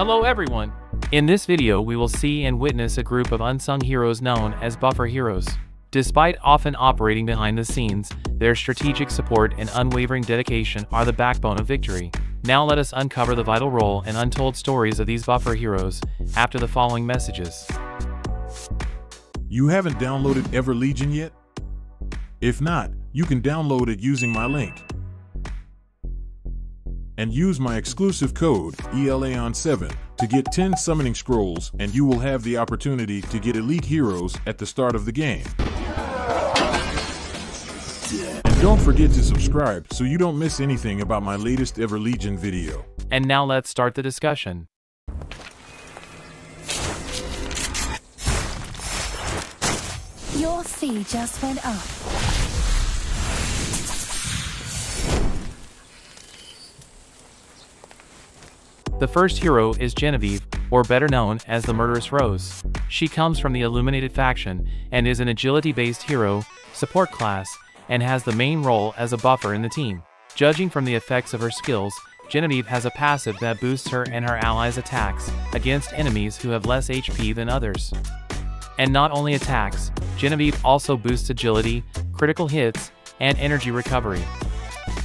Hello everyone! In this video we will see and witness a group of unsung heroes known as buffer heroes. Despite often operating behind the scenes, their strategic support and unwavering dedication are the backbone of victory. Now let us uncover the vital role and untold stories of these buffer heroes after the following messages. You haven't downloaded EverLegion yet? If not, you can download it using my link. And use my exclusive code, ELAON7, to get 10 summoning scrolls, and you will have the opportunity to get elite heroes at the start of the game. And don't forget to subscribe so you don't miss anything about my latest EverLegion video. And now let's start the discussion. Your fee just went up. The first hero is Genevieve, or better known as the Murderous Rose. She comes from the Illuminated faction and is an agility-based hero, support class, and has the main role as a buffer in the team. Judging from the effects of her skills, Genevieve has a passive that boosts her and her allies' attacks against enemies who have less HP than others. And not only attacks, Genevieve also boosts agility, critical hits, and energy recovery.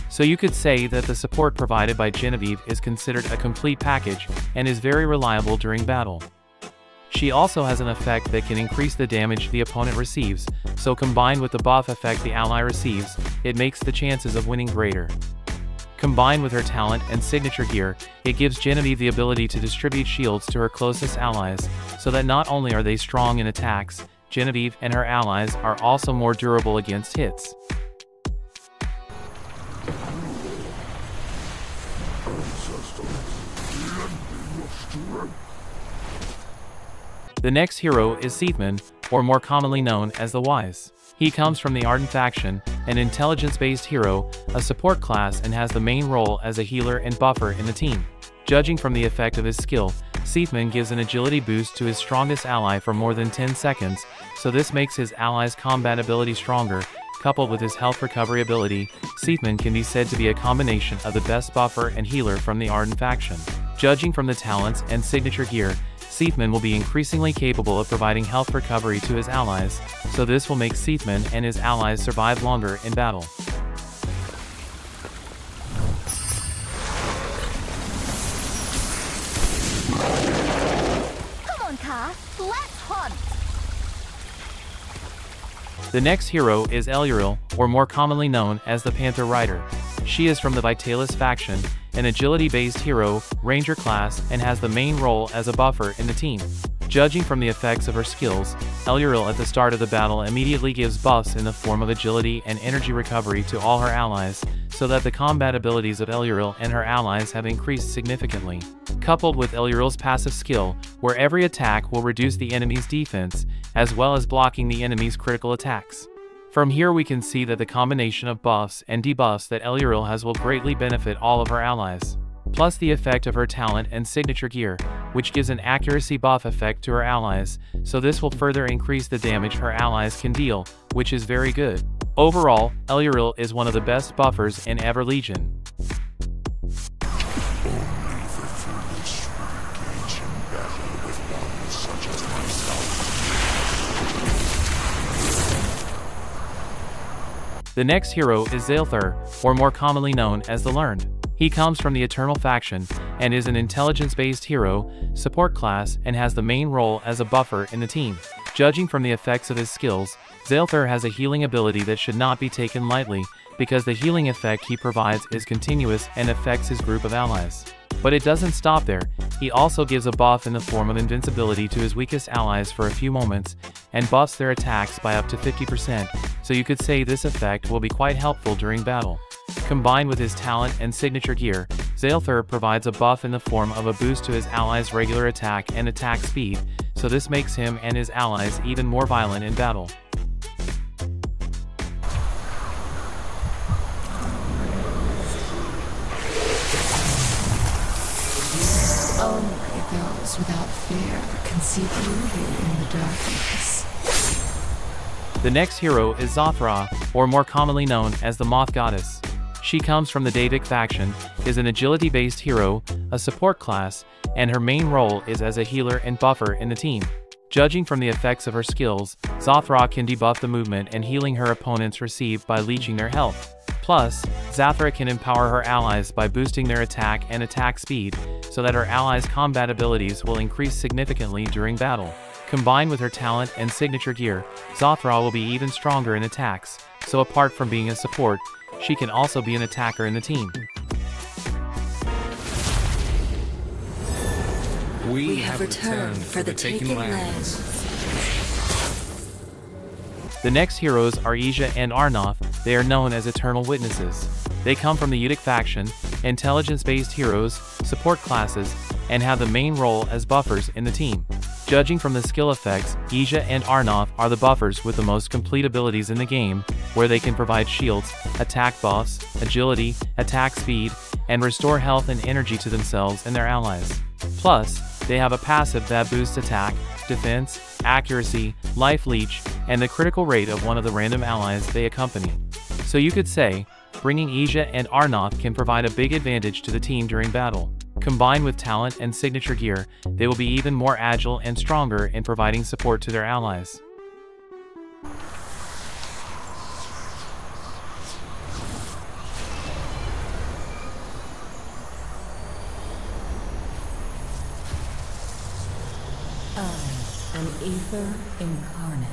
So you could say that the support provided by Genevieve is considered a complete package and is very reliable during battle. She also has an effect that can increase the damage the opponent receives, so combined with the buff effect the ally receives, it makes the chances of winning greater. Combined with her talent and signature gear, it gives Genevieve the ability to distribute shields to her closest allies, so that not only are they strong in attacks, Genevieve and her allies are also more durable against hits. The next hero is Seathman, or more commonly known as the Wise. He comes from the Ardent faction, an intelligence-based hero, a support class, and has the main role as a healer and buffer in the team. Judging from the effect of his skill, Seathman gives an agility boost to his strongest ally for more than 10 seconds, so this makes his allies' combat ability stronger. Coupled with his health recovery ability, Seathman can be said to be a combination of the best buffer and healer from the Ardent faction. Judging from the talents and signature gear, Seathman will be increasingly capable of providing health recovery to his allies, so this will make Seathman and his allies survive longer in battle. Come on, Car, let's hunt! The next hero is Eluriel, or more commonly known as the Panther Rider. She is from the Vitalis faction, an agility-based hero, ranger class, and has the main role as a buffer in the team. Judging from the effects of her skills, Eluriel at the start of the battle immediately gives buffs in the form of agility and energy recovery to all her allies, so that the combat abilities of Eluriel and her allies have increased significantly. Coupled with Eluriel's passive skill, where every attack will reduce the enemy's defense, as well as blocking the enemy's critical attacks. From here we can see that the combination of buffs and debuffs that Eluriel has will greatly benefit all of her allies. Plus the effect of her talent and signature gear, which gives an accuracy buff effect to her allies, so this will further increase the damage her allies can deal, which is very good. Overall, Eluriel is one of the best buffers in EverLegion. The next hero is Zalethar, or more commonly known as the Learned. He comes from the Eternal faction, and is an intelligence-based hero, support class, and has the main role as a buffer in the team. Judging from the effects of his skills, Zalethar has a healing ability that should not be taken lightly, because the healing effect he provides is continuous and affects his group of allies. But it doesn't stop there, he also gives a buff in the form of invincibility to his weakest allies for a few moments, and buffs their attacks by up to 50%, so you could say this effect will be quite helpful during battle. Combined with his talent and signature gear, Zalethar provides a buff in the form of a boost to his allies' regular attack and attack speed, so this makes him and his allies even more violent in battle. Only those without fear can see beauty in the darkness. The next hero is Zothra, or more commonly known as the Moth Goddess. She comes from the Davik faction, is an agility-based hero, a support class, and her main role is as a healer and buffer in the team. Judging from the effects of her skills, Zathra can debuff the movement and healing her opponents receive by leeching their health. Plus, Zathra can empower her allies by boosting their attack and attack speed, so that her allies' combat abilities will increase significantly during battle. Combined with her talent and signature gear, Zathra will be even stronger in attacks, so apart from being a support, she can also be an attacker in the team. We have returned for the Taken Lands. The next heroes are Ija and Arnoth. They are known as Eternal Witnesses. They come from the Udic faction, intelligence-based heroes, support classes, and have the main role as buffers in the team. Judging from the skill effects, Ija and Arnoth are the buffers with the most complete abilities in the game, where they can provide shields, attack buffs, agility, attack speed, and restore health and energy to themselves and their allies. Plus, they have a passive that boosts attack, defense, accuracy, life leech, and the critical rate of one of the random allies they accompany. So you could say, bringing Ija and Arnoth can provide a big advantage to the team during battle. Combined with talent and signature gear, they will be even more agile and stronger in providing support to their allies. An ether incarnate.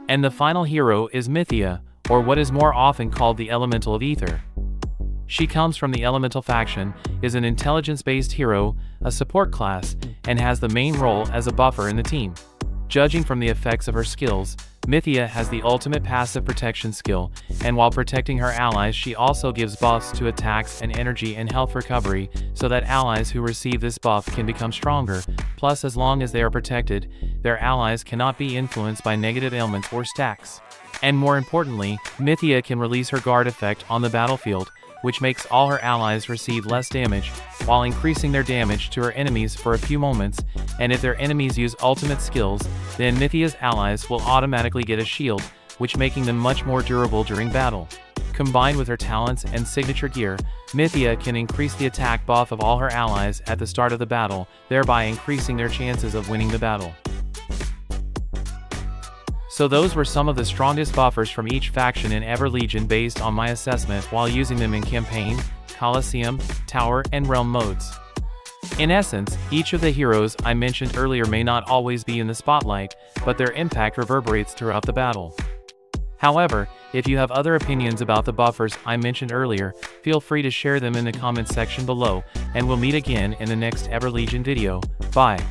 And the final hero is Mythia, or what is more often called the Elemental of Ether. She comes from the Elemental faction, is an intelligence-based hero, a support class, and has the main role as a buffer in the team. Judging from the effects of her skills, Mythia has the ultimate passive protection skill, and while protecting her allies she also gives buffs to attacks and energy and health recovery, so that allies who receive this buff can become stronger. Plus, as long as they are protected, their allies cannot be influenced by negative ailments or stacks. And more importantly, Mythia can release her guard effect on the battlefield, which makes all her allies receive less damage, while increasing their damage to her enemies for a few moments, and if their enemies use ultimate skills, then Mythia's allies will automatically get a shield, which making them much more durable during battle. Combined with her talents and signature gear, Mythia can increase the attack buff of all her allies at the start of the battle, thereby increasing their chances of winning the battle. So those were some of the strongest buffers from each faction in EverLegion based on my assessment while using them in Campaign, Colosseum, Tower, and Realm modes. In essence, each of the heroes I mentioned earlier may not always be in the spotlight, but their impact reverberates throughout the battle. However, if you have other opinions about the buffers I mentioned earlier, feel free to share them in the comments section below, and we'll meet again in the next EverLegion video. Bye.